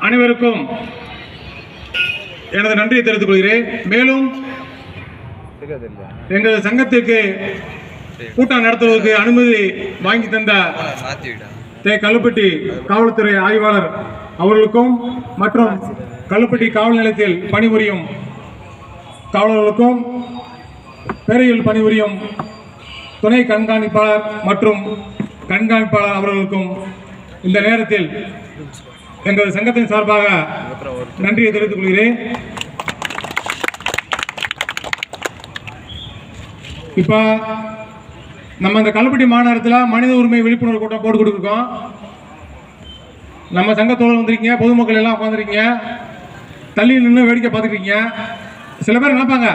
அனைவருக்கும் எனது நன்றியை தெரிவித்துக் கொள்கிறேன். மேலும் எங்கள் சங்கத்திற்கு கூட்டம் நடத்துவதற்கு அனுமதி வாங்கி தந்த கல்லுப்பட்டி காவல்துறை ஆய்வாளர் அவர்களுக்கும் மற்றும் கல்லுப்பட்டி காவல் நிலையத்தில் பணிபுரியும் காவலர்களுக்கும் பேரையில் பணிபுரியும் துணை கண்காணிப்பாளர் மற்றும் கண்காணிப்பாளர் அவர்களுக்கும் இந்த நேரத்தில் எங்கள் சங்கத்தின் சார்பாக நன்றியை தெரிவித்துக் கொள்கிறேன். இப்போ நம்ம இந்த கல்லுப்பட்டி மாநகரத்தில் மனித உரிமை விழிப்புணர்வு கூட்டம் போட்டு கொடுத்துருக்கோம். நம்ம சங்கத்தோடு வந்திருக்கீங்க, பொதுமக்கள் எல்லாம் உட்காந்துருக்கீங்க, தள்ளி நின்று வேடிக்கை பார்த்துருக்கீங்க. சில பேர் நினைப்பாங்க,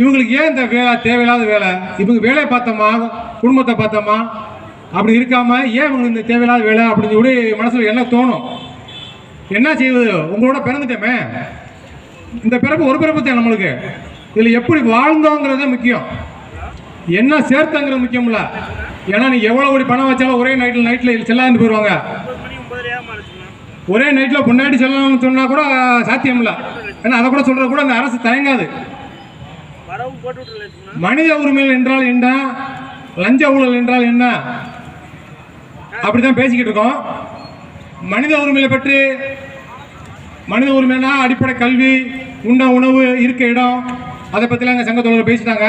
இவங்களுக்கு ஏன் இந்த வேலை தேவையில்லாத வேலை, இவங்க வேலையை பார்த்தோமா குடும்பத்தை பார்த்தோமா அப்படி இருக்காம ஏன் இவங்களுக்கு இந்த தேவையில்லாத வேலை அப்படின்னு சொல்லி மனசில் என்ன தோணும். என்ன செய்வது, உங்களோட பிறந்துட்டோமே, இந்த பிறப்பு ஒரு பிறப்பு தான் நம்மளுக்கு. இதில் எப்படி வாழ்ந்தோங்கிறதே முக்கியம், என்ன சேர்த்தங்கிறது முக்கியம் இல்லை. ஏன்னா நீ எவ்வளோ கோடி பணம் வச்சாலும் ஒரே நைட்டில் செல்லாது போயிடுவாங்க. ஒரே நைட்டில் பொண்டாட்டி செல்லணும்னு சொன்னால் கூட சாத்தியம் இல்லை. ஏன்னா அதை கூட சொல்கிறது கூட அந்த அரசு தயங்காது. மனித உரிமைகள் என்றால் என்ன, லஞ்ச ஊழல் என்றால் என்ன, அப்படித்தான் பேசிக்கிட்டு இருக்கோம். மனித உரிமையை பற்றி, மனித உரிமைனா அடிப்படை கல்வி, உண்ண உணவு, இருக்க இடம், அதை பற்றிலாம் எங்கள் சங்கத்தோடு பேசிட்டாங்க.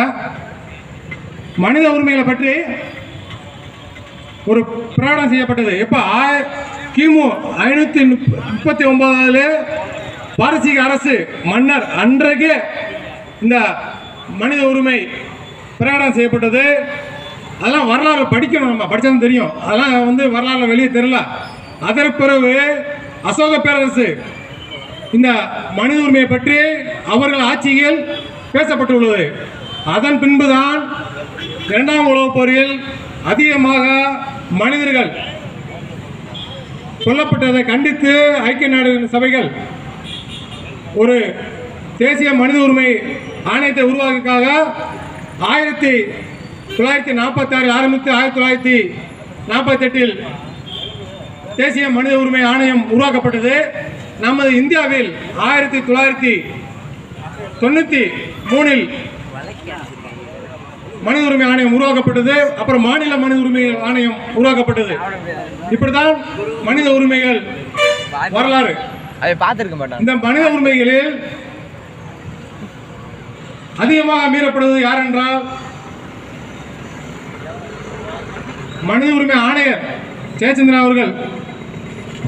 மனித உரிமைகளை பற்றி ஒரு பிரகடனம் செய்யப்பட்டது. எப்போ கிமு 539 பாரசீக அரசு மன்னர் அன்றைக்கே இந்த மனித உரிமை பிரகடனம் செய்யப்பட்டது. அதெல்லாம் வரலாறு படிக்கணும், நம்ம படித்தாலும் தெரியும். அதெல்லாம் வரலாறு வெளியே தெரியல. அதற்கு பிறகு அசோக பேரரசு இந்த மனித உரிமையை பற்றி அவர்கள் ஆட்சியில் பேசப்பட்டுள்ளது. அதன் பின்புதான் 2ஆம் உலகப் போரில் அதிகமாக மனிதர்கள் கொல்லப்பட்டதை கண்டித்து ஐக்கிய நாடுகள் சபைகள் ஒரு தேசிய மனித உரிமை ஆணையத்தை உருவாக்குவதற்காக 1946 ஆரம்பித்து 1948 தேசிய மனித உரிமை ஆணையம் உருவாக்கப்பட்டது. நமது இந்தியாவில் 1993 மனித உரிமை ஆணையம் உருவாக்கப்பட்டது. அப்புறம் மாநில மனித உரிமை ஆணையம் உருவாக்கப்பட்டது. இப்படிதான் மனித உரிமைகள் வரலாறு. இந்த மனித உரிமைகளில் அதிகமாக மீறப்படுவது யார் என்றால் மனித உரிமை ஆணையர் ஜெயச்சந்திரன் அவர்கள்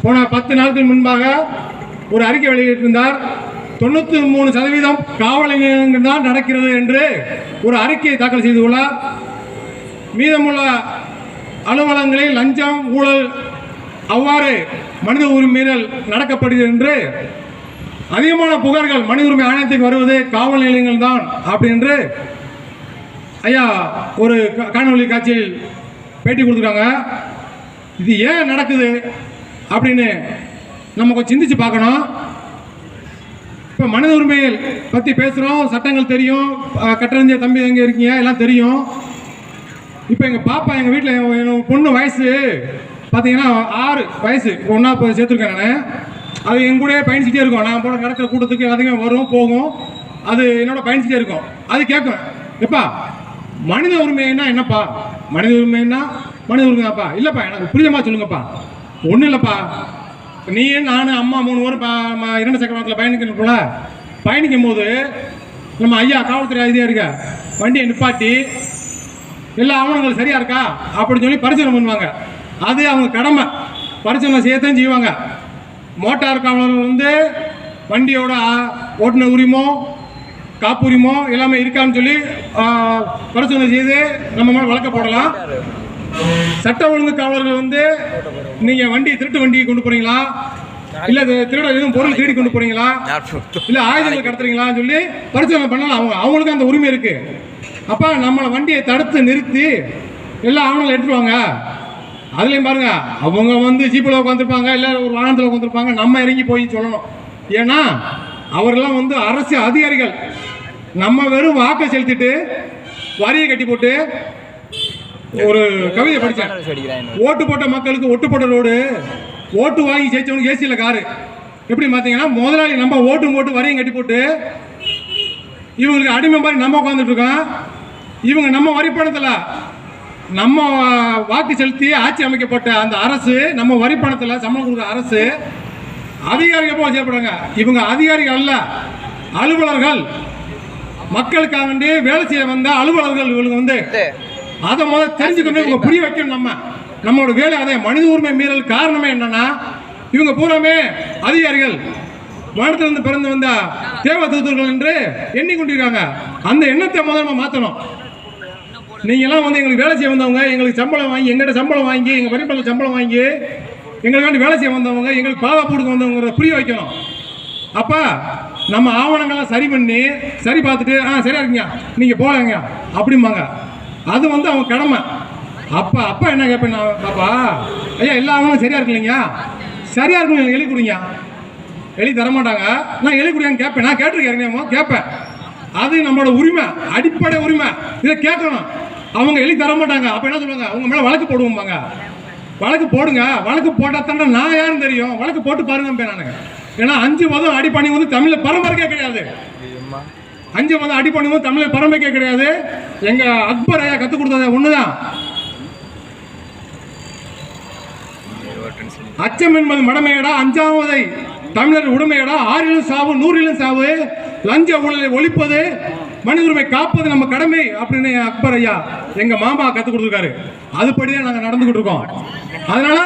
போன 10 நாட்கள் முன்பாக ஒரு அறிக்கை வெளியிட்டிருந்தார். 93% காவல் நிலையங்கள் தான் நடக்கிறது என்று ஒரு அறிக்கையை தாக்கல் செய்துள்ளார். மீதமுள்ள அலுவலகங்களில் லஞ்சம், ஊழல், அவ்வாறு மனித உரிமை மீறல் நடக்கப்படுகிறது என்று அதிகமான புகார்கள் மனித உரிமை ஆணையத்துக்கு வருவது காவல் நிலையங்கள் தான் அப்படி என்று ஐயா ஒரு காணொலி காட்சியில் பேட்டி கொடுத்துருக்காங்க. இது ஏன் நடக்குது அப்படின்னு நம்ம கொஞ்சம் சிந்திச்சு பார்க்கணும். இப்போ மனித உரிமைகள் பற்றி பேசுகிறோம், சட்டங்கள் தெரியும், கட்டறிஞ்ச தம்பி எங்கே இருக்கீங்க எல்லாம் தெரியும். இப்போ எங்கள் பாப்பா எங்கள் வீட்டில் என் பொண்ணு வயசு பார்த்தீங்கன்னா 6 வயசு, ஒன்றா இப்போ சேர்த்துருக்கேன் நான். அது என் கூட பயணிச்சுட்டே இருக்கும். நான் போன நடக்கிற கூட்டத்துக்கு எல்லாத்தையுமே வரும் போகும், அது என்னோட பயணிச்சுட்டே இருக்கும். அது கேட்கும், எப்பா மனித உரிமைன்னா என்னப்பா, மனித உரிமைன்னா மனித உரிமைப்பா, இல்லைப்பா எனக்கு புரியுமா சொல்லுங்கப்பா. ஒன்றும் இல்லைப்பா, நீ நான் அம்மா 3 பேரும் 2 சக்கர வாகனத்தில் பயணிக்கணும் போல பயணிக்கும் போது நம்ம ஐயா காவல்துறை அதிகாரிங்க வண்டியை நிப்பாட்டி எல்லா ஆவணங்களும் சரியா இருக்கா அப்படின்னு சொல்லி பரிசீலனை பண்ணுவாங்க. அது அவங்க கடமை, பரிசீலனை செய்யத்தான் செய்வாங்க. மோட்டார் காவலர்கள் வண்டியோட ஓட்டுநர் உரிமம், காப்புரிமம் எல்லாமே இருக்கான்னு சொல்லி பரிசீலனை செய்து நம்ம மேலே வழக்க போடலாம். சட்ட ஒழுங்கு காவலர்கள் நீங்க வண்டி திருட்டு வண்டியை கொண்டு போறீங்களா, இல்ல திருட எதுவும் பொருள் திருடி கொண்டு போறீங்களா, இல்ல ஆயுதங்கள் கடத்துறீங்களான்னு சொல்லி பரிசீலனை பண்ணலாம். அவங்களுக்கு அந்த உரிமை இருக்கு. அப்ப நம்மளை வண்டியை தடுத்து நிறுத்தி எல்லா ஆவணங்களும் எடுத்துருவாங்க. அதுலயும் பாருங்க, அவங்க ஜீப்பில் உட்காந்துருப்பாங்க, இல்ல ஒரு வாகனத்தில் உட்காந்துருப்பாங்க. நம்ம இறங்கி போய் சொல்லணும். ஏன்னா அவரெல்லாம் அரசு அதிகாரிகள். நம்ம வெறும் வாக்கை செலுத்திட்டு வரியை கட்டி போட்டு ஒரு கவிதை படித்தேன். ஓட்டு போட்ட மக்களுக்கு ஒட்டு போட்ட ரோடு, ஓட்டு வாங்கி ஜெயிச்சவனுக்கு ஏசியில் காரு, எப்படி பார்த்தீங்கன்னா முதலாளி நம்ம ஓட்டு போட்டு வரையும் கட்டி போட்டு இவங்களுக்கு அடிமை மாதிரி நம்ம உட்காந்துட்டு இருக்கோம். இவங்க நம்ம வரி பணத்தில் நம்ம வாக்கு செலுத்தி ஆட்சி அமைக்கப்பட்ட அந்த அரசு நம்ம வரி பணத்தில் சம்பளம் கொடுக்குற அரசு அதிகாரிகள் போல செய்யப்படுறாங்க. இவங்க அதிகாரிகள் அல்ல, அலுவலர்கள். மக்களுக்காக வேண்டி வேலை செய்ய வந்த அலுவலர்கள் இவங்க வந்து அதை முதல்ல தெரிஞ்சுக்கணும். இவங்க புரிய வைக்கணும். நம்மளோட வேலை அதே. மனித உரிமை மீறல் காரணமே என்னன்னா இவங்க பூராமே அதிகாரிகள் வானத்திலிருந்து பிறந்து வந்த தேவதூதர்கள் என்று எண்ணிக்கொண்டிருக்காங்க. அந்த எண்ணத்தை முதல்ல மாற்றணும். நீங்களாம் வந்து எங்களுக்கு வேலை செய்ய வந்தவங்க, எங்களுக்கு சம்பளம் வாங்கி எங்கள்கிட்ட சம்பளம் வாங்கி எங்கள் வரிப்பணத்தில் சம்பளம் வாங்கி எங்களுக்காண்டி வேலை செய்ய வந்தவங்க, எங்களுக்கு பாதுகாப்பு கொடுக்க வந்தவங்கிறத புரிய வைக்கணும். அப்போ நம்ம ஆவணங்கள்லாம் சரி பண்ணி சரி பார்த்துட்டு சரியா இருக்குங்க நீங்கள் போகலாங்க அப்படிம்பாங்க. அது வந்து அவங்க கடமை. அப்பா என்ன கேட்பேன் நான், பாப்பா ஐயா எல்லா ஆவணங்களும் சரியா இருக்கு இல்லைங்க, சரியா இருக்கும் எழுதி கொடுங்க. எழுதி தரமாட்டாங்க. நான் எழுதி கொடுங்கன்னு கேட்பேன். நான் கேட்டிருக்கேன், கேட்பேன். அது நம்மளோட உரிமை, அடிப்படை உரிமை. இதை கேட்கணும். அவங்க எழுதி தர மாட்டாங்க. அப்போ என்ன சொல்லுவாங்க, அவங்க மேலே வழக்கு போடுவோம்பாங்க. வழக்கு போடுங்க, வழக்கு போட்டால் தானே நான் யாருன்னு தெரியும், வழக்கு போட்டு பாருங்க நான். ஏன்னா 5 மதம் அடிப்பணி வந்து தமிழில் பரம்பரைக்கே கிடையாது. 5 மதம் அடிப்பணி வந்து தமிழில் பரம்பரைக்கே கிடையாது. எங்கள் அக்பர் ஐயா கற்றுக் கொடுத்தது ஒன்று தான். அச்சம் என்பது மடமையடா, 5ஆவதை தமிழர் உடைமையடா, 6 சாவு 100 சாவு, லஞ்ச ஊழலை ஒழிப்பது, மனித உரிமை காப்பது நம்ம கடமை அப்படின்னு அக்பர் ஐயா எங்க மாமா கற்றுக் கொடுத்துருக்காரு. அதுபடிதான் நாங்கள் நடந்துகிட்டு இருக்கோம். அதனால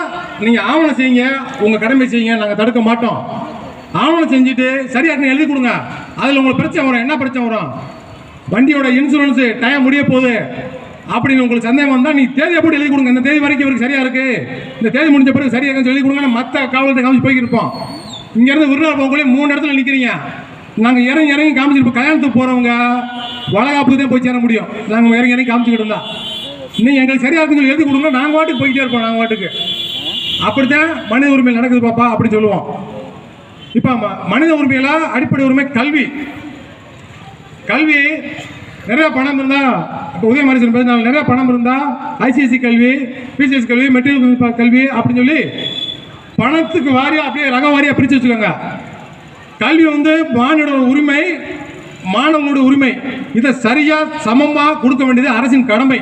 நீங்க ஆவணம் செய்யுங்க, உங்க கடமை செய்யுங்க, நாங்கள் தடுக்க மாட்டோம். ஆவணம் செஞ்சுட்டு சரியா எழுதி கொடுங்க. அதில் உங்களுக்கு பிரச்சனை வரும். என்ன பிரச்சனை வரும்? வண்டியோட இன்சூரன்ஸ் டைம் முடிய போகுது அப்படின்னு உங்களுக்கு சந்தேகம் வந்தால் நீ தேதியை போட்டு எழுதி கொடுங்க. இந்த தேதி வரைக்கும் இவருக்கு சரியா இருக்கு, இந்த தேதி முடிஞ்ச பிறகு சரியா இருக்குன்னு எழுதி கொடுங்க. மற்ற காவலத்தை காமிச்சு போய்க்கிருப்போம். இங்கேருந்து விருதுநகர் போகக்கூடிய 3 இடத்துல நிற்கிறீங்க. நாங்கள் இறங்கி காமிச்சிருப்போம். கல்யாணத்துக்கு போகிறவங்க வளகாப்புக்கு தான் போய் சேர முடியும். நாங்கள் இறங்கி காமிச்சிக்கிட்டு இருந்தா நீங்கள் எங்களுக்கு சரியா இருக்குன்னு சொல்லி எழுதி கொடுங்க. நாங்கள் வாட்டுக்கு போய்கிட்டே இருப்போம். நாங்கள் வாட்டுக்கு அப்படித்தான் மனித உரிமை நடக்குது பாப்பா அப்படி சொல்லுவோம். இப்போ மனித உரிமையில அடிப்படை உரிமை கல்வி. கல்வி நிறைய பணம் இருந்தா, இப்போ உதயமாரி பேசினாலும் நிறைய பணம் இருந்தா ஐசிஎஸ்சி கல்வி, பிசிஎஸ் கல்வி, மெட்ரிகுலேஷன் கல்வி அப்படின்னு சொல்லி பணத்துக்கு வாரியா அப்படியே ரக வாரியா பிரித்து வச்சுக்கோங்க. கல்வி வந்து மாநில உரிமை, மாணவனுடைய உரிமை. இதை சரியா சமமா கொடுக்க வேண்டியது அரசின் கடமை.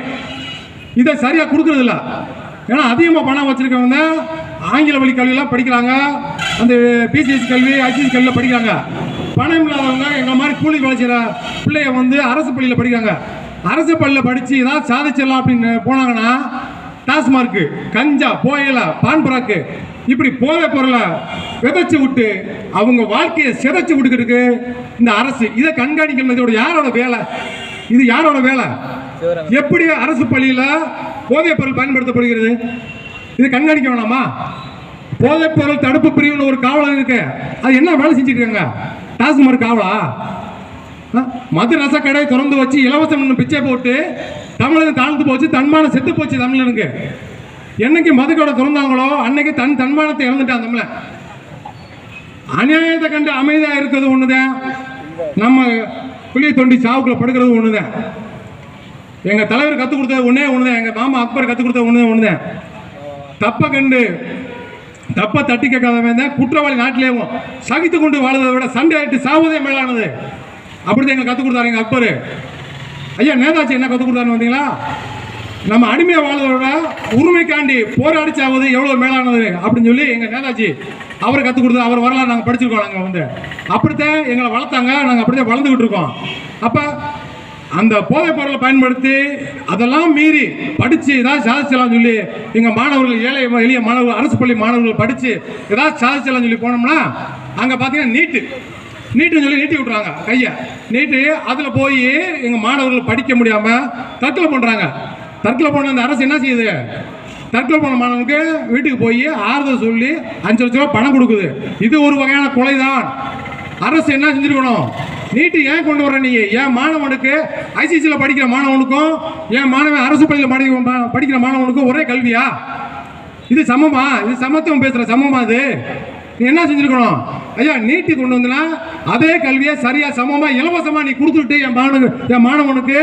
இதை சரியா கொடுக்கறது இல்லை. ஏன்னா அதிகமாக பணம் வச்சிருக்கவங்க ஆங்கில வழி கல்வியெல்லாம் படிக்கிறாங்க, அந்த பிசிஎஸ் கல்வி ஐசிஎஸ் கல்வியில் படிக்கிறாங்க. பணம் இல்லாதவங்க எங்கள் மாதிரி கூலி வேலை செய்கிற பிள்ளைய வந்து அரசு பள்ளியில் படிக்கிறாங்க. அரசு பள்ளியில் படித்து ஏதாவது சாதிச்சிடலாம் அப்படின்னு போனாங்கன்னா டாஸ்மார்க்கு, கஞ்சா, போயலா, பான்பராக்கு இப்படி போதை பொருளை விதைச்சு விட்டு அவங்க வாழ்க்கையை சிதைச்சு விட்டுக்கிட்டு இந்த அரசு இதை கண்காணிக்கணும். இதோட யாரோட வேலை? இது யாரோட வேலை? எப்படி அரசு பள்ளியில் போதைப் பொருள் பயன்படுத்தப்படுகிறது? இது கண்காணிக்க வேணாமா? போதைப் பொருள் தடுப்பு பிரிவுன்னு ஒரு காவலர் இருக்கு. அது என்ன வேலை செஞ்சுட்டு இருக்காங்க? டாஸ்மார்க் காவலா? மது ரச கடை திறந்து வச்சு இலவசம் பிச்சை போட்டு தமிழகம் தாழ்ந்து போச்சு, தன்மானம் செத்து போச்சு தமிழனுக்கு. என்னைக்கு மதுக்கடை திறந்தாங்களோ அன்னைக்கு தன்மானத்தை இழந்துட்டான் தமிழன். அநியாயத்தை கண்டு அமைதியா இருக்கிறது ஒண்ணுதான், நம்ம புளிய தொண்டி சாவுக்குள்ள படுக்கிறது ஒண்ணுதான். எங்க தலைவர் கத்துக் கொடுத்தது ஒண்ணுதான், எங்க மாமா அக்பர் கத்துக் கொடுத்தது ஒண்ணுதான். தப்ப கண்டு தப்ப தட்டி கேட்காதவன் தான் குற்றவாளி. நாட்டிலேயும் சகித்து கொண்டு வாழ்வதை விட சண்டை ஆயிட்டு சாவதே மேலானது. அப்படிதான் எங்களுக்கு கற்றுக் கொடுத்தாரு எங்க அக்பர் ஐயா. நேதாஜி என்ன கற்றுக் கொடுத்தாருன்னு வந்தீங்களா? நம்ம அடிமையை வாழ்வதோட உரிமைக்காண்டி போராடி சாவது எவ்வளவு மேலானது அப்படின்னு சொல்லி எங்க நேதாஜி அவர் கற்றுக் கொடுத்தது. அவர் வரலாறு நாங்கள் படிச்சிருக்கோம். நாங்கள் வந்து அப்படித்தான் எங்களை வளர்த்தாங்க. நாங்கள் அப்படித்தான் வளர்ந்துகிட்டு இருக்கோம். அப்போ அந்த போதைப் பொருளை பயன்படுத்தி அதெல்லாம் மீறி படித்து ஏதாவது சாதிச்சலாம் சொல்லி எங்கள் மாணவர்கள், ஏழை எளிய மாணவர்கள், அரசு பள்ளி மாணவர்கள் படித்து ஏதாவது சாதிச்சலாம் சொல்லி போனோம்னா அங்கே பார்த்தீங்கன்னா நீட்டுன்னு சொல்லி நீட்டி விட்றாங்க கையை நீட்டு. அதில் போய் எங்கள் மாணவர்கள் படிக்க முடியாமல் தற்கொலை பண்ணுறாங்க. தற்கொலை பண்ண அந்த அரசு என்ன செய்யுது? தற்கொலை பண்ண மாணவனுக்கு வீட்டுக்கு போய் ஆறுதல் சொல்லி 5 லட்ச ரூபா பணம் கொடுக்குது. இது ஒரு வகையான கொலை தான். அரசு என்ன செஞ்சிருக்கணும்? நீட்டு ஏன் கொண்டு வர? நீ என் மாணவனுக்கு ஐசிசியில் படிக்கிற மாணவனுக்கும் என் மாணவன் அரசு பள்ளியில் படிக்கிற மாணவனுக்கும் ஒரே கல்வியா? இது சமமா? இது சமத்துவம் பேசுகிற சமமா? இது நீ என்ன செஞ்சிருக்கணும்? ஐயா நீட்டு கொண்டு வந்தனா அதே கல்வியை சரியா சமமா இலவசமா நீ கொடுத்துட்டு என் மாணவனுக்கு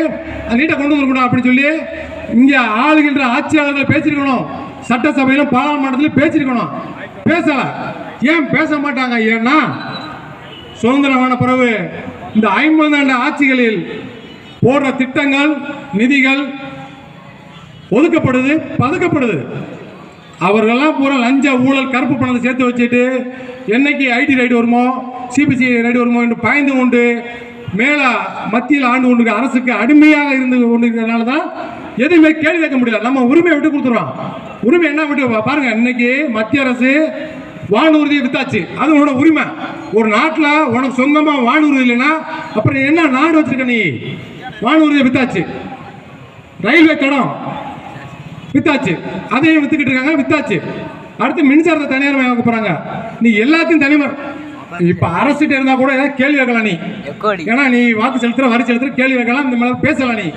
நீட்டை கொண்டு வந்துருக்கணும் அப்படின்னு சொல்லி இங்கே ஆளுகின்ற ஆட்சியாளர்கள் பேசியிருக்கணும். சட்டசபையிலும் பாராளுமன்றத்திலும் பேசியிருக்கணும். பேசல. ஏன் பேச மாட்டாங்க? ஏன்னா சுதந்திரமான பிறகு இந்த 50 ஆண்டு ஆட்சிகளில் போடுற திட்டங்கள், நிதிகள் ஒதுக்கப்படுது, பதுக்கப்படுது. அவர்களெல்லாம் பூரா லஞ்ச ஊழல் கருப்பு பணத்தை சேர்த்து வச்சுட்டு என்னைக்கு ஐடி ரைடு வருமோ, சிபிசி ரைடு வருமோ என்று பயந்து கொண்டு மேல மத்தியில் ஆண்டு கொண்டு அரசுக்கு அடிமையாக இருந்து கொண்டிருக்கிறதுனால தான் எதுவுமே கேள்வி கேட்க முடியல. நம்ம உரிமையை விட்டு கொடுத்துறோம். உரிமை என்ன விட்டு பாருங்க, இன்னைக்கு மத்திய அரசு வானூர்தியை வித்தாச்சு. அது உன்னோட உரிமை. ஒரு நாட்டில் உனக்கு சொந்தமாக வானூர்தி இல்லைன்னா அப்புறம் என்ன நாடு வச்சிருக்க நீ? வானூர்தியை வித்தாச்சு. ரயில்வே கடம் வித்தாச்சு, அதையும் வித்துக்கிட்டு இருக்காங்க, வித்தாச்சு. அடுத்து மின்சாரத்தை தனியார் வாங்க போறாங்க. நீ எல்லாத்தையும் தனியார் இப்ப அரசுகிட்ட இருந்தா கூட ஏதாவது கேள்வி வைக்கலாம் நீ. ஏன்னா நீ வாக்கு செலுத்துற, வரி செலுத்துற, கேள்வி வைக்கலாம், இந்த மாதிரி பேசலாம். நீ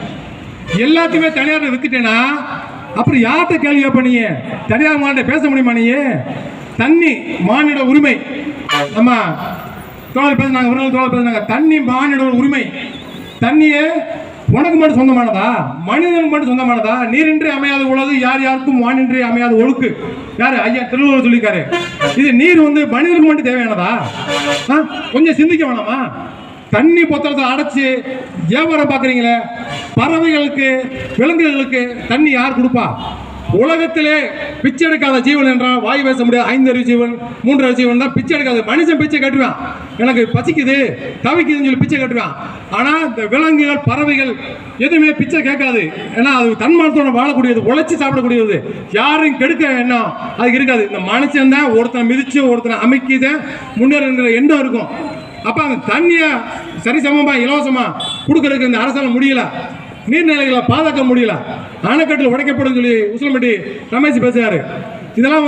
எல்லாத்தையுமே தனியார் வித்துட்டேன்னா அப்புறம் யார்கிட்ட கேள்வி வைப்ப? நீ தனியார் மாநில பேச முடியுமா? நீ தண்ணி மாநில உரிமை, நம்ம தோழர் பேசினாங்க, ஒரு நாள் தோழர் பேசினாங்க, தண்ணி மாநில உரிமை. தண்ணியே உனக்கு மட்டும் சொந்தமானதா? மனிதனுக்கு மட்டும் சொந்தமானதா? நீரின்றி அமையாத உலகு, யார் யாருக்கும் வானின்றி அமையாத ஒழுக்கு. யாரு? ஐயா திருவள்ளுவர் சொல்லியிருக்காரு. இது நீர் மனிதனுக்கு மட்டும் தேவையானதா? கொஞ்சம் சிந்திக்க வேணாமா? தண்ணி பொத்தலத்தை அடைச்சி வியாபாரம் பார்க்குறீங்களே, பறவைகளுக்கு, விலங்குகளுக்கு தண்ணி யார் கொடுப்பா? உலகத்திலே பிச்சை எடுக்காத ஜீவன் என்றால் வாய் பேச முடியாது 5 அறிவு ஜீவன், 3 அறிவு ஜீவன் தான் பிச்சை எடுக்காது. மனுஷன் பிச்சை கட்டுவான், எனக்கு பசிக்குது, தவிக்குதுன்னு சொல்லி பிச்சை கட்டுவான். ஆனால் இந்த விலங்குகள், பறவைகள் எதுவுமே பிச்சை கேட்காது. ஏன்னா அது தன்மானத்தோட வாழக்கூடியது, உழைச்சி சாப்பிடக்கூடியது, யாரும் கெடுக்க எண்ணம் அதுக்கு இருக்காது. இந்த மனுஷன் தான் ஒருத்தனை மிதிச்சு ஒருத்தனை அமைக்கிதான் முன்னேறுங்கிற எண்ணம் இருக்கும். அப்போ அந்த தண்ணியை சரிசமமாக இலவசமாக கொடுக்கறதுக்கு இந்த அரசாங்கம் முடியல. நீர்நிலைகளை பாதுகாக்க முடியல. அணைக்கட்டில் உடைக்கப்படும் சொல்லி உசிலம்பட்டி ரமேஷ் பேசுறாரு. இதெல்லாம்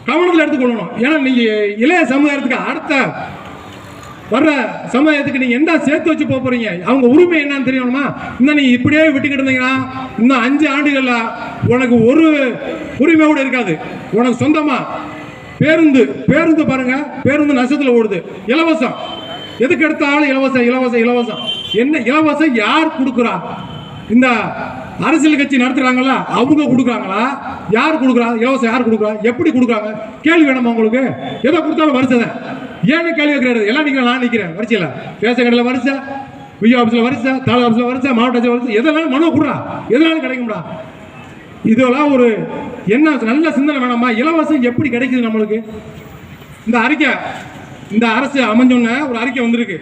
கவனத்தில் எடுத்துக்கொள்ளணும். ஏன்னா நீங்க இளைய சமுதாயத்துக்கு, அடுத்த வர்ற சமுதாயத்துக்கு நீங்க என்ன சேர்த்து வச்சு போறீங்க? அவங்க உரிமை என்னன்னு தெரியணுமா? இன்னும் நீ இப்படியே விட்டுக்கிட்டு இருந்தீங்கன்னா இன்னும் 5 ஆண்டுகள்ல உனக்கு ஒரு உரிமை கூட இருக்காது. உனக்கு சொந்தமா பேருந்து பாருங்க, பேருந்து நஷ்டத்தில் ஓடுது. இலவசம், எதுக்கு எடுத்தாலும் இலவசம் இலவசம் இலவசம். என்ன இலவசம்? யார் கொடுக்குறா? இந்த அரசியல் கட்சி நடத்துறாங்கல்ல அவங்க கொடுக்குறாங்களா? யார் கொடுக்குறா இலவசம்? யார் கொடுக்குறா? எப்படி கொடுக்குறாங்க? கேள்வி வேணுமா உங்களுக்கு? எதை கொடுத்தாலும் வரிசை. ஏன்னு கேள்வி வைக்கிறாரு. எல்லாம் நீங்க, நான் நிற்கிறேன் வரிசையில், பேச கடையில் வரிசை, விஓ ஆஃபீஸில் வரிசை, தாலுகா ஆஃபீஸில் வரிசை, மாவட்ட ஆட்சியர் வரிசை, எதெல்லாம் மனு கொடுறா, எதனாலும் கிடைக்கும்டா. இதெல்லாம் ஒரு என்ன நல்ல சிந்தனை வேணாமா? இலவசம் எப்படி கிடைக்குது நம்மளுக்கு? இந்த அறிக்கை, இந்த அரசு அமைஞ்சோன்ன ஒரு அறிக்கை வந்திருக்கு.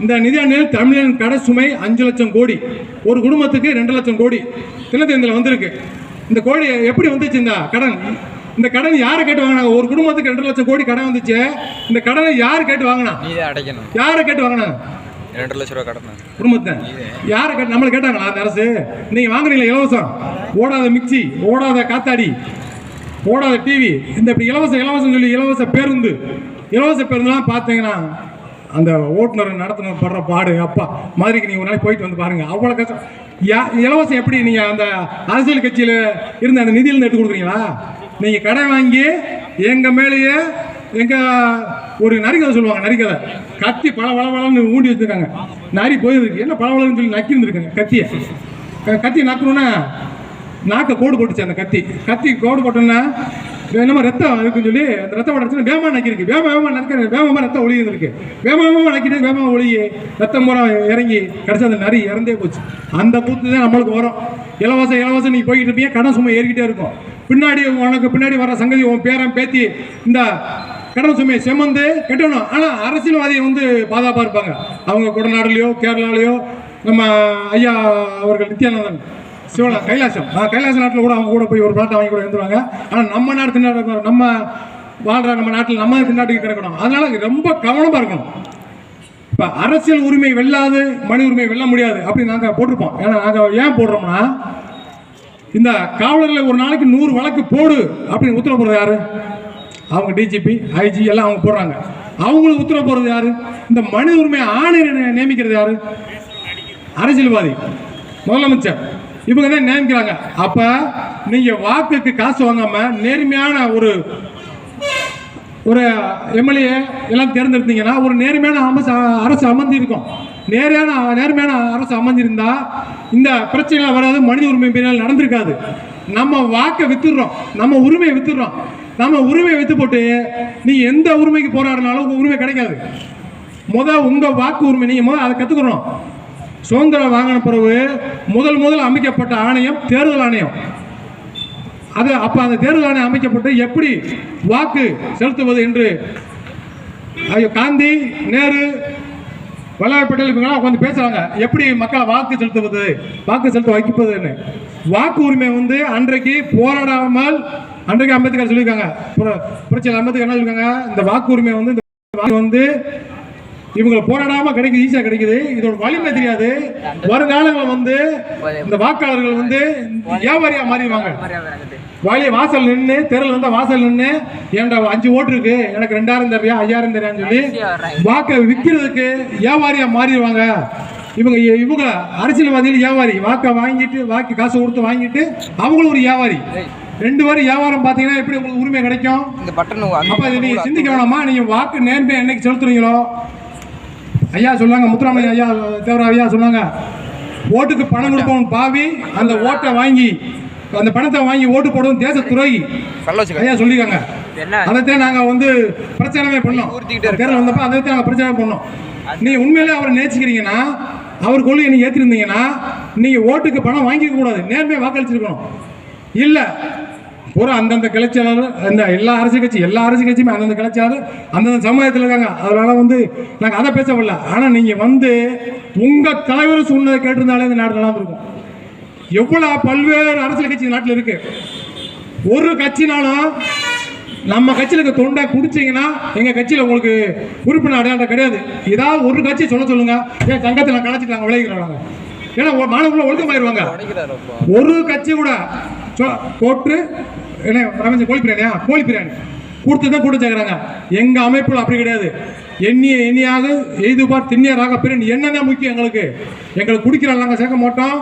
இந்த நிதியாண்டில் தமிழன் கடன் சுமை 5 லட்சம் கோடி, ஒரு குடும்பத்துக்கு 2 லட்சம் கோடி தினத்தேந்தில் வந்திருக்கு. இந்த கோடி எப்படி வந்துச்சு? இந்த கடன் யாரை கேட்டு வாங்கினாங்க? ஒரு குடும்பத்துக்கு 2 லட்சம் கோடி கடன் வந்துச்சு. இந்த கடனை யார் கேட்டு வாங்கினா? யாரை கேட்டு வாங்கினாங்க? 2 லட்சம் ரூபா கடன் குடும்பத்தை யாரை கேட்டு? நம்மளை கேட்டாங்களா? அந்த அரசு நீங்க வாங்குறீங்களா இலவசம்? ஓடாத மிக்சி, ஓடாத காத்தாடி, ஓடாத டிவி, இந்த இப்படி இலவசம் இலவசம் சொல்லி இலவச பேருந்துலாம் பார்த்தீங்கன்னா அந்த ஓட்டுநர் நடத்துனர் படுற பாடு அப்பா மாதிரிக்கு நீங்கள் ஒரு நாளைக்கு போயிட்டு வந்து பாருங்க. அவ்வளோ கஷ்டம். இலவசம் எப்படி? நீங்கள் அந்த அரசியல் கட்சியில் இருந்த அந்த நிதியிலேருந்து எடுத்து கொடுக்குறீங்களா? நீங்கள் கடை வாங்கி எங்கள் மேலேயே ஒரு நரிக்கதை சொல்லுவாங்க, நரிக்கதை கத்தி பளபளன்னு ஊண்டி வச்சுருக்காங்க. நரி போயிருக்கு, என்ன பளபளன்னு சொல்லி நக்கிருந்துருக்காங்க. கத்தி நக்கணுன்னா நாக்கை கோடு போட்டுச்சு. அந்த கத்தி கோடு போட்டோன்னா என்னமோ ரத்தம் இருக்குன்னு சொல்லி அந்த ரத்தம் படச்சுன்னா வேகமாக நக்கிருக்கு. வேகமாக நக்கிற வேகமாக ரத்தம் ஒளி இருக்கு. வேகமாக நக்கிட்டு வேகமாக ஒளி ரத்தம் பூரா இறங்கி கடைசி அந்த நரி இறந்தே போச்சு. அந்த கூத்து தான் நம்மளுக்கு வரும். இலவசம் நீ போய்கிட்டு இருப்பீங்க, கடன் சும்மா ஏறிக்கிட்டே இருக்கும். உனக்கு பின்னாடி வர சங்கதி உன் பேரன் பேத்தி இந்த கடன் சுமையை செமந்து கட்டணும். ஆனால் அரசியல்வாதியை பாதுகாப்பாக இருப்பாங்க. அவங்க கொடநாடுலையோ கேரளாலேயோ நம்ம ஐயா அவர்கள் நித்யானந்தன் சிவனா கைலாச நாட்டில் கூட அவங்க கூட போய் ஒரு பிளாட்டை வாங்கி கூட இருந்துருவாங்க. ஆனால் நம்ம நாட்டு நம்ம வாழ்கிற நம்ம நாட்டில் நம்ம நாட்டுக்கு கிடைக்கணும். அதனால ரொம்ப கவனமாக இருக்கணும். இப்போ அரசியல் உரிமை வெல்லாது மனித உரிமை வெல்ல முடியாது அப்படின்னு நாங்கள் போட்டிருப்போம். ஏன்னா நாங்கள் ஏன் போடுறோம்னா, இந்த காவலர்களை ஒரு நாளைக்கு 100 வழக்கு போடு அப்படின்னு உத்தரவு போடுறது யாரு? அவங்க டிஜிபி, ஐஜி எல்லாம் அவங்க போடுறாங்க. அவங்களுக்கு உத்தரவு போடுறது யாரு? இந்த மனித உரிமை ஆணையரை நியமிக்கிறது யாரு? அரசியல்வாதி, முதலமைச்சர், இவங்க தான் நியமிக்கிறாங்க. அப்ப நீங்க வாக்குக்கு காசு வாங்காம நேர்மையான ஒரு எம்எல்ஏ எல்லாம் தேர்ந்தெடுத்தீங்கன்னா ஒரு நேர்மையான அரசு அமர்ந்திருக்கும். நேர்மையான அரசு அமைஞ்சிருந்தா இந்த பிரச்சனை வராது, மனித உரிமை மீறல் நடந்திருக்காது. நம்ம வாக்கை வித்துடுறோம், நம்ம உரிமையை வித்துடுறோம். நம்ம உரிமையை வைத்து போட்டு நீ எந்த உரிமைக்கு போராடினாலும் உங்க உரிமை கிடைக்காது. உங்க வாக்கு உரிமை நீங்க அதை கத்துக்கணும். சுதந்திரம் வாங்கின பிறகு முதல் அமைக்கப்பட்ட ஆணையம் தேர்தல் ஆணையம். அது அப்ப அந்த தேர்தல் ஆணையம் அமைக்கப்பட்டு எப்படி வாக்கு செலுத்துவது என்று காந்தி, நேரு, வல்லபாய் பட்டேல் இவங்கெல்லாம் உட்காந்து பேசுறாங்க. எப்படி மக்களை வாக்கு செலுத்த வைப்பதுன்னு. வாக்கு உரிமை அன்றைக்கு போராடாமல் அன்றைக்கு அம்பேத்கர் சொல்லியிருக்காங்க. புரட்சியாளர் அம்பேத்கர் என்ன சொல்லியிருக்காங்க, இந்த வாக்கு உரிமை இவங்க போராடாம கிடைக்குது, ஈஸியா கிடைக்குது. இதோட வலிமை தெரியாது. வருங்காலங்கள் இந்த வாக்காளர்கள் வியாபாரியா மாறிடுவாங்க. வாசல் நின்று தேர்தல் வாசல் நின்று என்கிட்ட 5 ஓட்டு இருக்கு, எனக்கு 2000 தெரியா 5000 தெரியான்னு சொல்லி வாக்கை விற்கிறதுக்கு வியாபாரியா மாறிடுவாங்க. இவங்க அரசியல்வாதிகள் வியாபாரி. வாக்கை வாங்கிட்டு காசு கொடுத்து வாங்கிட்டு அவங்களும் ஒரு வியாபாரி. 2 பேரும் வியாபாரம் பார்த்தீங்கன்னா எப்படி உங்களுக்கு உரிமை கிடைக்கும்? அப்ப இதை நீங்க சிந்திக்க வேணாமா? நீங்க வாக்கு நேர்மையா என்னைக்கு செலுத்துறீங்களோ, ஐயா சொன்னாங்க, முத்துராமலிங்க ஐயா தேவரா ஐயா சொன்னாங்க, ஓட்டுக்கு பணம் கொடுப்பவன் பாவி, அந்த ஓட்டை வாங்கி அந்த பணத்தை வாங்கி ஓட்டு போடுவோம் தேச துரோகி ஐயா சொல்லியிருக்காங்க. அதைத்தான் நாங்கள் பிரச்சாரமே பண்ணோம். தேர்தல் வந்தப்போ அதைத்தான் நாங்கள் பிரச்சாரம் பண்ணோம். நீங்கள் உண்மையிலே அவரை நேசிக்கிறீங்கன்னா, அவர் கொள்கையை நீங்கள் ஏற்றிருந்தீங்கன்னா, நீங்கள் ஓட்டுக்கு பணம் வாங்கிக்க கூடாது, நேர்மையாக வாக்களிச்சிருக்கணும். இல்லை பூரா அந்தந்த கிளர்ச்சியாளர், அந்த எல்லா அரசியல் கட்சியுமே அந்தந்த கிளர்ச்சியாளர் அந்தந்த சமுதாயத்தில் இருக்காங்க. அதனால நாங்கள் அதை பேச வரல. ஆனால் நீங்கள் உங்கள் தலைவர் சொன்னதை கேட்டிருந்தாலே இந்த நாடு நல்லா இருக்கும். எவ்வளோ பல்வேறு அரசியல் கட்சி நாட்டில் இருக்கு. ஒரு கட்சினாலும் நம்ம கட்சியில் இருக்க தொண்டை குடிச்சிங்கன்னா எங்கள் கட்சியில் உங்களுக்கு உறுப்பினர் அடையாளம் கிடையாது. ஏதாவது ஒரு கட்சி சொல்லுங்க, ஏன் சங்கத்தில் நான் கலைச்சிட்டு நாங்கள் விளைவிக்கிறாங்க. ஏன்னா மாணவர்கள் ஒழுக்கமாயிருவாங்க. ஒரு கட்சி கூட போட்டு என்ன ரமேஷ் கோழி பிரியாணி கொடுத்து தான் கூட சேர்க்குறாங்க. எங்கள் அமைப்பில் அப்படி கிடையாது. எண்ணியாக எய்துபார் திண்ணியராக பிரியாணி என்னென்ன முக்கியம் எங்களுக்கு குடிக்கிறாங்க நாங்கள் சேர்க்க மாட்டோம்,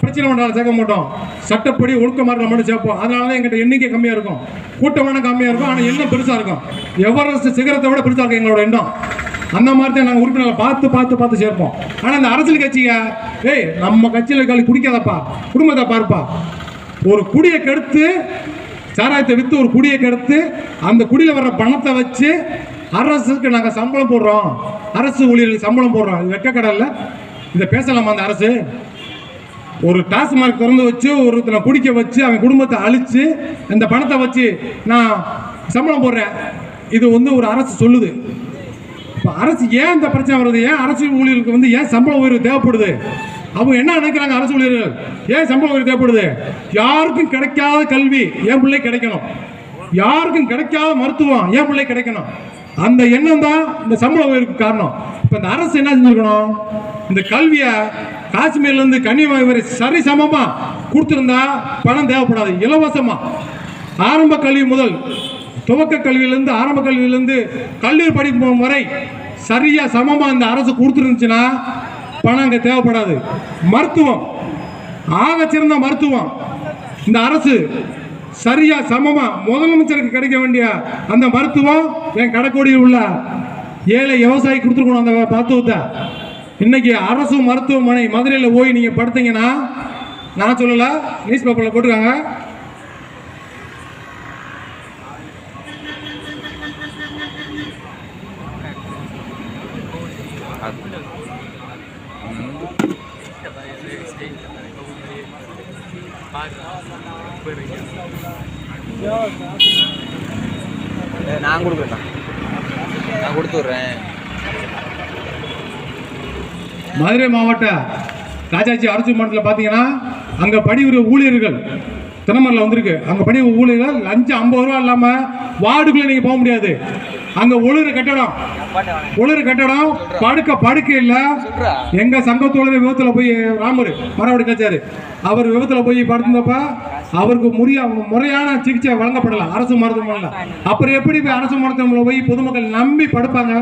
பிரச்சனை பண்ணுறாலும் சேர்க்க மாட்டோம், சட்டப்படி ஒழுக்கமாக மட்டும் சேர்ப்போம். அதனால தான் எங்கிட்ட எண்ணிக்கை கம்மியாக இருக்கும், கூட்டமான கம்மியாக இருக்கும், ஆனால் எண்ணம் பெருசாக இருக்கும். எவரெஸ்ட் சிகரத்தை விட பெருசாக இருக்கும் எங்களோட எண்ணம். அந்த மாதிரி தான் நாங்கள் உறுப்பினர்களை பார்த்து சேர்ப்போம். ஆனால் இந்த அரசியல் கட்சிங்க நம்ம கட்சியில் குடிக்காதப்பா, குடும்பத்தை பார்ப்பா, ஒரு குடியை கெடுத்து சாராயத்தை விற்று ஒரு குடியை கெடுத்து அந்த குடியில் வர்ற பணத்தை வச்சு அரசுக்கு நாங்கள் சம்பளம் போடுறோம், அரசு ஊழியர்களுக்கு சம்பளம் போடுறோம். இது வெட்கக்கடல்ல? இதை பேசலாமா? அந்த அரசு ஒரு டாஸ்மார்க் திறந்து வச்சு ஒருத்தனை குடிக்க வச்சு அவன் குடும்பத்தை அழிச்சு இந்த பணத்தை வச்சு நான் சம்பளம் போடுறேன். இது ஒரு அரசு சொல்லுது. இப்போ அரசு ஏன் இந்த பிரச்சனை வருது? ஏன் அரசு ஊழியர்களுக்கு ஏன் சம்பள உயர்வு தேவைப்படுது? அவங்க என்ன நினைக்கிறாங்க? அரசு ஊழியர்கள் ஏன் சம்பள உயர்வு தேவைப்படுது? யாருக்கும் கிடைக்காத கல்வி என் பிள்ளை கிடைக்கணும், யாருக்கும் கிடைக்காத மருத்துவம் என் பிள்ளை கிடைக்கணும். அந்த எண்ணம் தான் இந்த சம்பள உயர்வுக்கு காரணம். இப்போ இந்த அரசு என்ன செஞ்சிருக்கணும்? இந்த கல்வியை காஷ்மீர்லேருந்து கன்னியாகுமரி வரை சரிசமமா கொடுத்துருந்தா பணம் தேவைப்படாது. இலவசமா ஆரம்ப கல்வி முதல் துவக்க கல்வியிலிருந்து ஆரம்ப கல்வியிலிருந்து கல்லூரி படிப்பு வரை சரியா சமமா இந்த அரசு கொடுத்துருந்துச்சுன்னா பணம் அங்கே தேவைப்படாது. மருத்துவம் ஆக சிறந்த மருத்துவம் இந்த அரசு சரியா சமமா முதலமைச்சருக்கு கிடைக்க வேண்டிய அந்த மருத்துவம் என் கடைக்கோடியில் உள்ள ஏழை விவசாயி கொடுத்துருக்கணும். அந்த மருத்துவத்தை இன்னைக்கு அரசு மருத்துவமனை மதுரையில் போய் நீங்க படுத்தீங்கன்னா, நான் சொல்லல, நியூஸ் பேப்பர்ல போட்டுருக்காங்க, நான் கொடுக்குறேன், நான் கொடுத்து விட்றேன். மதுரை மாவட்ட ராஜாஜி அரசு மன்றத்தில் பார்த்தீங்கன்னா அங்கே படிவுற ஊழியர்கள் தினமரில் வந்திருக்கு. அங்கே படிவு ஊழியர்கள் லஞ்சம் 50 ரூபா இல்லாமல் வார்டுக்குள்ளே நீங்கள் போக முடியாது. அங்கே ஒளிர கட்டடம் படுக்கை இல்லை. எங்க சங்கத்தோட விபத்துல போய் ராமர் மரவடி கச்சாரு, அவர் விபத்துல போய் படுத்திருந்தப்ப அவருக்கு முறையான சிகிச்சை வழங்கப்படலாம் அரசு மருத்துவமனையில். அப்புறம் எப்படி போய் அரசு மருத்துவமனையில் போய் பொதுமக்கள் நம்பி படுப்பாங்க?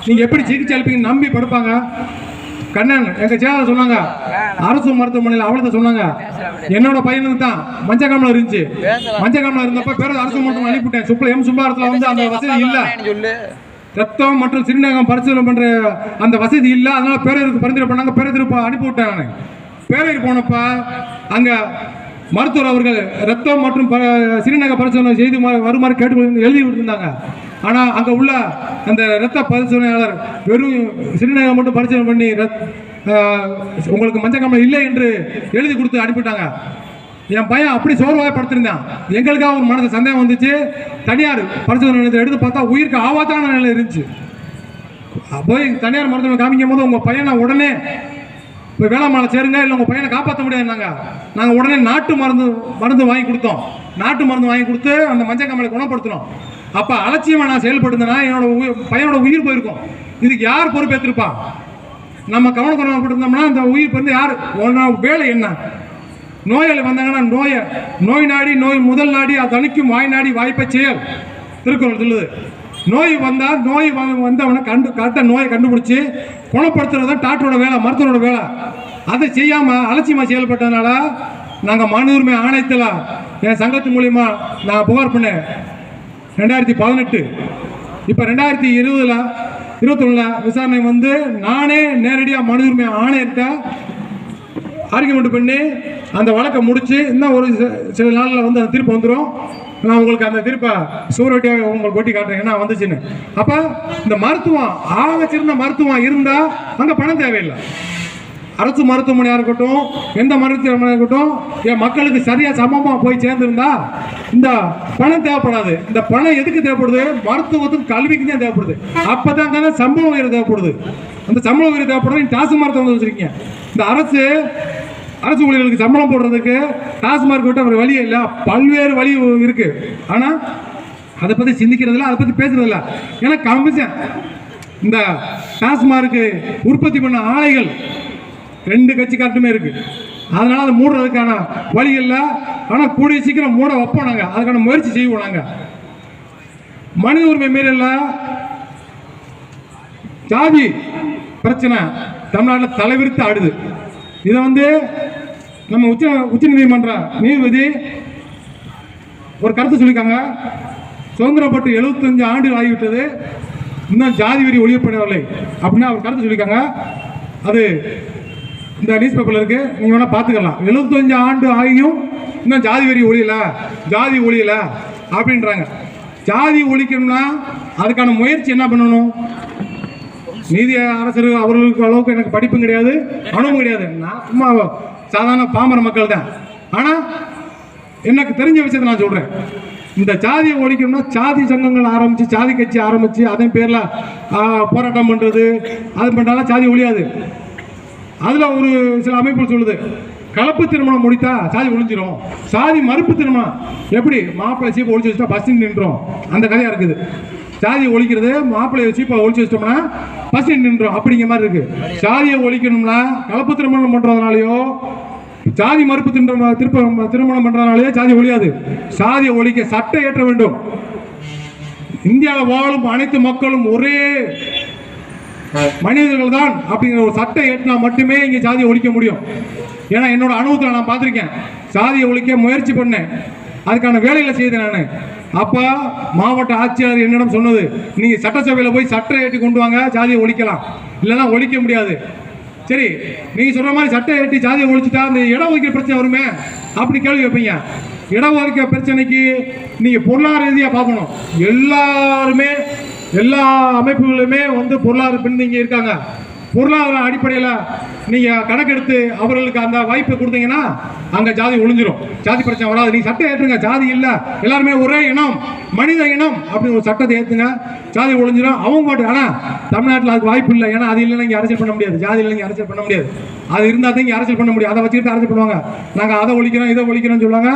நீங்க எப்படி சிகிச்சை அளிப்பீங்க? நம்பி படுப்பாங்க. கண்ணன் எங்க சேவை சொன்னாங்க, அரசு மருத்துவமனையில் அவளை சொன்னாங்க, என்னோட பையனுக்கு தான் மஞ்சக்காமல இருந்துச்சு, மஞ்சக்காமல இருந்தப்ப பேர அரசு மருத்துவமனை அனுப்பிவிட்டேன். சும்பாரத்தில் அந்த வசதி இல்லை, ரத்தம் மற்றும் சிறுநீரகம் பரிசோதனை பண்ற அந்த வசதி இல்லை. அதனால பேரருக்கு பரிந்துரை பண்ணாங்க, பேரருக்கு அனுப்பி விட்டேன். நான் பேரூர் போனப்ப அங்க மருத்துவர் அவர்கள் ரத்தம் மற்றும் சிறுநீரக பரிசோதனை செய்து வருமாறு கேட்டு எழுதி விட்டுருந்தாங்க. ஆனால் அங்கே உள்ள அந்த இரத்த பரிசோதனையாளர் வெறும் சிறுநீரகம் மட்டும் பரிசோதனை பண்ணி உங்களுக்கு மஞ்சக்காமல் இல்லை என்று எழுதி கொடுத்து அனுப்பிட்டாங்க. என் பையன் அப்படி சோர்வாக படுத்திருந்தான். எங்களுக்காக ஒரு மனசு சந்தேகம் வந்துச்சு. தனியார் பரிசோதனை நிலையத்தை எடுத்து பார்த்தா உயிருக்கு ஆபத்தான நிலை இருந்துச்சு. போய் தனியார் மருத்துவமனை காமிக்கும் போது உங்கள் பையனை உடனே இப்போ வேளாண்மலை சேருங்க, இல்லை உங்கள் பையனை காப்பாற்ற முடியாதுனாங்க. நாங்கள் உடனே நாட்டு மருந்து வாங்கி கொடுத்தோம். நாட்டு மருந்து வாங்கி கொடுத்து அந்த மஞ்சக்காமலை குணப்படுத்தினோம். அப்போ அலட்சியமாக நான் செயல்படுத்தினா என்னோட பையனோட உயிர் போயிருக்கும். இதுக்கு யார் பொறுப்பேற்றிருப்பான்? நம்ம கவனக்குறவப்பட்டிருந்தோம்னா இந்த உயிர் வந்து யார் வேலை என்ன? நோயாளி வந்தாங்கன்னா நோய் நாடி நோய் முதல் நாடி அது தணிக்கும் வாய் நாடி வாய்ப்பை செயல் திருக்குறள் சொல்லுது. நோய் வந்தால் வந்தவனை கரெக்டாக நோயை கண்டுபிடிச்சி குணப்படுத்துறது தான் டாக்டரோட வேலை, மருத்துவரோட வேலை. அதை செய்யாமல் அலட்சியமாக செயல்பட்டதுனால நாங்கள் மனு உரிமை ஆணையத்தில் என் சங்கத்து மூலிமா நான் புகார் பண்ணேன் 2018. இப்போ 2021 விசாரணை வந்து நானே நேரடியாக மனு உரிமை ஆணையத்தை ஆர்கியூமெண்ட் பண்ணி அந்த வழக்கை முடித்து இன்னும் ஒரு சில நாளில் வந்து அந்த தீர்ப்பு வந்துடும். நான் உங்களுக்கு அந்த தீர்ப்பை சூரட்டியாக உங்களுக்கு ஒட்டி காட்டுறேன் என்ன வந்துச்சுன்னு. அப்போ இந்த மருத்துவம் சிறந்த மருத்துவம் இருந்தால் அங்கே பணம் தேவையில்லை. அரசு மருத்துவமனையாக இருக்கட்டும், எந்த மருத்துவமனையாக இருக்கட்டும், என் மக்களுக்கு சரியாக சமமாக போய் சேர்ந்துருந்தா இந்த பணம் தேவைப்படாது. இந்த பணம் எதுக்கு தேவைப்படுது? மருத்துவத்துக்கு கல்விக்கு தான் தேவைப்படுது. அப்போ தான் சம்பள உயர்வு தேவைப்படுது. அந்த சம்பள உயர்வு தேவைப்படுறது டாஸ்மார்க் வந்து வச்சுருக்கீங்க. இந்த அரசு ஊழியர்களுக்கு சம்பளம் போடுறதுக்கு டாஸ்மார்க் விட்டு ஒரு வழி இல்லை, பல்வேறு வழி இருக்குது. ஆனால் அதை பற்றி சிந்திக்கிறதில்ல, அதை பற்றி பேசுறதில்ல. ஏன்னா கமிஷன் இந்த டாஸ்மார்க்கு உற்பத்தி பண்ண ஆலைகள் 2 கட்சிக்காரட்டுமே இருக்குது. அதனால் அதை மூடுறதுக்கான வழி இல்லை. ஆனால் கூடிய சீக்கிரம் மூட வைப்போம். நாங்கள் அதுக்கான முயற்சி செய்வோம். நாங்கள் மனித உரிமை மீறல ஜாதி பிரச்சனை தமிழ்நாட்டில் தலைவிரித்து ஆடுது. இதை வந்து நம்ம உச்ச நீதிமன்ற நீதிபதி ஒரு கருத்து சொல்லியிருக்காங்க. சுதந்திரப்பட்டு 75 ஆண்டுகள் ஆகிவிட்டது, இன்னும் ஜாதி வெறி ஒழியப்படவில்லை அப்படின்னு அவர் கருத்து சொல்லியிருக்காங்க. அது இந்த நியூஸ் பேப்பரில் இருக்குது, நீங்கள் வேணால் பார்த்துக்கலாம். 75 ஆண்டு ஆகியும் இன்னும் ஜாதி வெறி ஒழியலை அப்படின்றாங்க. ஜாதி ஒழிக்கணும்னா அதுக்கான முயற்சி என்ன பண்ணணும்? நீதி அரசர் அவர்களுக்கு அளவுக்கு எனக்கு படிப்பும் கிடையாது, அனுபவம் கிடையாது. நான் சும்மா சாதாரண பாமர மக்கள் தான். ஆனால் எனக்கு தெரிஞ்ச விஷயத்தை நான் சொல்கிறேன். இந்த ஜாதியை ஒழிக்கணும்னா ஜாதி சங்கங்கள் ஆரம்பித்து, ஜாதி கட்சி ஆரம்பித்து, அதன் பேரில் போராட்டம் பண்ணுறது, அது பண்ணாலும் ஜாதி ஒழியாது. அதில் ஒரு சில அமைப்புகள் சொல்லுது, கலப்பு திருமணம் முடித்தா சாதி ஒழிஞ்சிரும். சாதி மறுப்பு திருமணம் எப்படி? மாப்பிள்ளை சீப்பை ஒழிச்சு வச்சுட்டா பஸ் நின்றோம், அந்த கதையாக இருக்குது. சாதியை ஒழிக்கிறது மாப்பிள்ளையை சீப்பை ஒழிச்சு வச்சிட்டோம்னா பஸ் நின்றோம் அப்படிங்கிற மாதிரி இருக்கு. சாதியை ஒழிக்கணும்னா கலப்பு திருமணம் பண்ணுறதுனாலையோ சாதி மறுப்பு திருமணம் பண்ணுறதுனாலையோ சாதி ஒழியாது. சாதியை ஒழிக்க சட்டம் ஏற்ற வேண்டும். இந்தியாவில் வாழும் அனைத்து மக்களும் ஒரே மனிதர்கள் தான் அப்படிங்கிற ஒரு சட்டம் ஏற்றினா மட்டுமே இங்கே சாதியை ஒழிக்க முடியும். ஏன்னா என்னோட அனுபவத்தில் நான் பார்த்துருக்கேன். சாதியை ஒழிக்க முயற்சி பண்ணேன், அதுக்கான வேலைகளை செய்தேன் நான். அப்போ மாவட்ட ஆட்சியாளர் என்னிடம் சொன்னது, நீங்கள் சட்டசபையில் போய் சட்டம் ஏற்றி கொண்டு வாங்க, சாதியை ஒழிக்கலாம், இல்லைன்னா ஒழிக்க முடியாது. சரி, நீங்கள் சொல்கிற மாதிரி சட்டம் ஏற்றி சாதியை ஒழிச்சிட்டா அந்த இடஒதுக்கீடு பிரச்சனை வருமே அப்படி கேள்வி வைப்பீங்க. இடஒதுக்கீடு பிரச்சனைக்கு நீங்கள் பொருளாதார ரீதியாக பார்க்கணும். எல்லாருமே எல்லா அமைப்புகளுமே வந்து பொருளாதார பின்தங்கி இருக்காங்க. பொருளாதார அடிப்படையில் நீங்கள் கணக்கெடுத்து அவர்களுக்கு அந்த வாய்ப்பை கொடுத்தீங்கன்னா அங்கே ஜாதி ஒழிஞ்சிரும், ஜாதி பிரச்சனை வராது. நீங்கள் சட்டம் ஏற்றுங்க, ஜாதி இல்லை, எல்லாருமே ஒரே இனம், மனித இனம் அப்படின்னு ஒரு சட்டத்தை ஏற்றுங்க, ஜாதி ஒழிஞ்சிடும். அவங்க பாட்டு. ஆனால் தமிழ்நாட்டில் அதுக்கு வாய்ப்பு இல்லை. ஏன்னா அது இல்லைன்னா இங்கே அரசியல் பண்ண முடியாது, ஜாதி இல்லைங்க அரசியல் பண்ண முடியாது. அது இருந்தால் தான் இங்கே அரசியல் பண்ண முடியும். அதை வச்சுக்கிட்டு அரசியல் பண்ணுவாங்க. நாங்கள் அதை ஒழிக்கிறோம், இதை ஒழிக்கிறோம்னு சொல்லுவாங்க.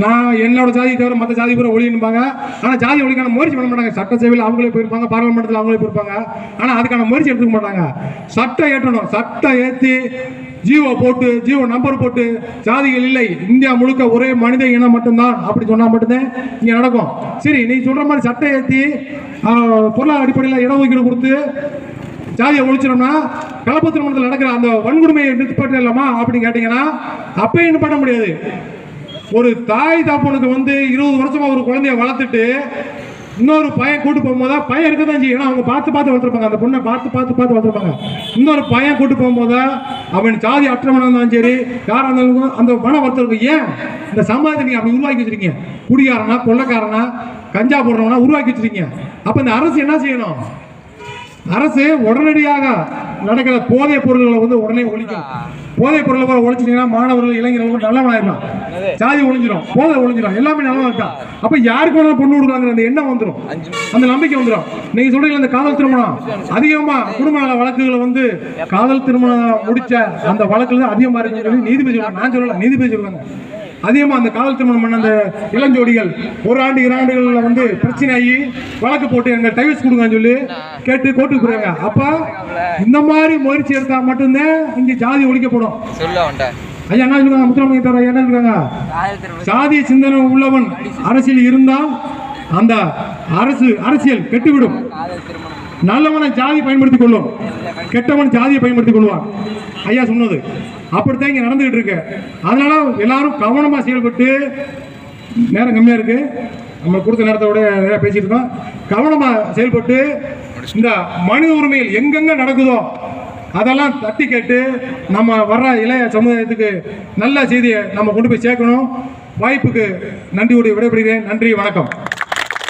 நான் என்னோட ஜாதி தவிர மற்ற ஜாதி பேர் ஒழியணும்பாங்க. ஆனால் ஜாதி ஒழிக்கான முயற்சி பண்ண மாட்டாங்க. சட்டசபையில் அவங்களே போயிருப்பாங்க, பாராளுமன்றத்தில் அவங்களே போயிருப்பாங்க. ஆனால் அதுக்கான முயற்சி எடுத்துக்க மாட்டாங்க. சட்டம் ஏற்றணும், சட்டம் ஏற்றி ஜீவோ போட்டு, ஜீவோ நம்பர் போட்டு, ஜாதிகள் இல்லை, இந்தியா முழுக்க ஒரே மனித இனம் மட்டும்தான் அப்படி சொன்னால் மட்டும்தான் இங்கே நடக்கும். சரி, நீ சொல்கிற மாதிரி சட்டம் ஏற்றி பொருளாதார அடிப்படையில் இடஒதுக்கீடு கொடுத்து ஜாதியை ஒழிச்சிடோம்னா கலப்பு திருமணத்தில் நடக்கிற அந்த வன்கொடுமையை நிறுத்தப்படலாமா அப்படின்னு கேட்டிங்கன்னா அப்பயும் பண்ண முடியாது. ஒரு தாய் தாப்பனுக்கு வந்து 20 வருஷமா ஒரு குழந்தைய வளர்த்துட்டு இன்னொரு பையன் கூட்டு போகும்போது பையன் இருக்க தான் செய்யும். ஏன்னா அவங்க பார்த்து வளர்த்துருப்பாங்க, அந்த பொண்ணை பார்த்து வளர்த்துருப்பாங்க. இன்னொரு பையன் கூட்டு போகும்போது அவன் ஜாதி அற்றவனாக இருந்தாலும் சரி யாராக இருந்தாலும் அந்த மனம் வளர்த்துருக்கும். ஏன் இந்த சமுதாயத்தை நீங்கள் அப்படி உருவாக்கி வச்சிருக்கீங்க? குடிகாரனா, கொள்ளைக்காரனா, கஞ்சா போடுறவனா உருவாக்கி வச்சிருக்கீங்க. அப்போ இந்த அரசு என்ன செய்யணும்? அரசு உடனடியாக நடக்கிற போதைப் பொருள்களை வந்து உடனே ஒழிக்கும். போதைப் பொருளை ஒழிச்சிட்டீங்கன்னா மாணவர்கள், இளைஞர்கள் நல்லவனாயிருக்கலாம், ஜாதி ஒழிஞ்சிடும், போதை ஒழிஞ்சிடும், எல்லாமே நல்லவா இருக்கா. அப்ப யாருக்கு வேணாலும் பொண்ணு கொடுக்குறாங்கிற அந்த எண்ணம் வந்துடும், அந்த நம்பிக்கை வந்துடும். நீங்க சொல்றீங்க இந்த காதல் திருமணம் அதிகமா குடும்ப நல வழக்குகளை வந்து காதல் திருமணம் முடிச்ச அந்த வழக்குல தான் அதிகமா இருக்குன்னு சொல்லி நீதிபதி சொல்லுவாங்க. நான் சொல்லல, நீதிபதி சொல்லுவாங்க. அதிகமா அந்த காதல் திருமணம் பண்ண அந்த இளஞ்சோடிகள் 1 ஆண்டு 2 ஆண்டுகள்ல வந்து பிரச்சனை ஆகி வழக்கு போட்டு எங்க டைவர்ஸ் கொடுங்கன்னு சொல்லி கேட்டு கோர்ட்டுக்கு போறாங்க. அப்ப இந்த மாதிரி முயற்சி எடுத்தா மட்டும்தான் இங்க ஜாதி ஒழிக்கப்படும். ஐயா என்ன சொல்லுவாங்க? முத்துராமலிங்க தேவர் ஐயா என்ன சொல்றாங்க? சாதிய சிந்தனை உள்ளவன் அரசியல் இருந்தால் அந்த அரசியல் கெட்டுவிடும். நல்லவனை ஜாதி பயன்படுத்திக் கொள்ளும், கெட்டவன் ஜாதியை பயன்படுத்திக் கொள்வான். ஐயா சொன்னது அப்படித்தான் இங்க நடந்துகிட்டு இருக்கு. அதனால எல்லாரும் கவனமா செயல்பட்டு, நேரம் கம்மியா இருக்கு, நம்ம கொடுத்த நேரத்தோட நிறைய பேசிட்டு இருக்கோம். கவனமா செயல்பட்டு இந்த மனித உரிமைகள் எங்கெங்க நடக்குதோ அதெல்லாம் தட்டி கேட்டு நம்ம வர்ற இளைய சமுதாயத்துக்கு நல்ல செய்தியை நம்ம கொண்டு போய் சேர்க்கணும். வாய்ப்புக்கு நன்றியோடு விடைபெறுகிறேன். நன்றி, வணக்கம்.